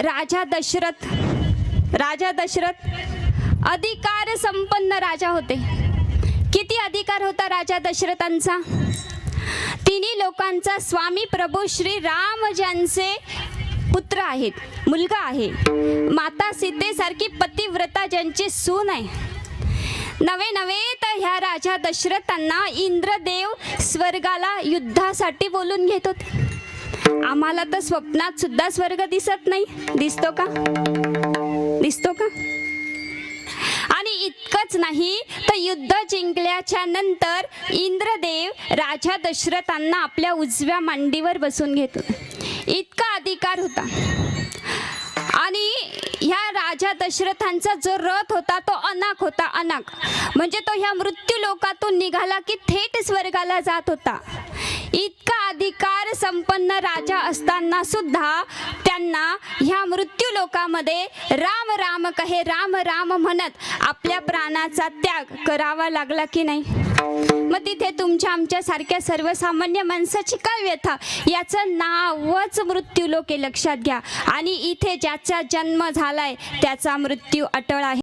राजा दशरथ अधिकार संपन्न राजा होते। किती अधिकार होता राजा दशरथांचा? तिन्ही लोकांचा स्वामी प्रभू श्री राम ज्यांचे पुत्र आहेत, मुलगा आहे, माता सीतेसारखी पतिव्रता ज्यांची सून आहे, नवे तर ह्या राजा दशरथांना इंद्रदेव स्वर्गाला युद्धासाठी बोलून घेत होते। आम्हाला तर स्वप्नात सुद्धा स्वर्ग दिसत नाही, दिसतो का? आणि इतकंच नाही तर युद्ध जिंकल्याच्या नंतर इंद्रदेव राजा दशरथांना आपल्या उजव्या मांडीवर बसून घेत होते। इतका अधिकार होता। आणि ह्या राजा दशरथांचा जो रथ होता तो अनाक होता, अनाक म्हणजे तो ह्या मृत्यू लोकातून निघाला की थेट स्वर्गाला जात होता। इतका अधिकार संपन्न राजा असताना सुद्धा त्यांना ह्या मृत्यू लोकामध्ये राम राम कहे, राम राम म्हणत आपल्या प्राणाचा त्याग करावा लागला की नाही? मग तिथे तुमच्या आमच्या सारख्या सर्वसामान्य माणसाची काय व्यथा? याचं नावच मृत्यूलोक आहे, लक्षात घ्या। आणि इथे ज्याचा जन्म झालाय त्याचा मृत्यू अटळ आहे।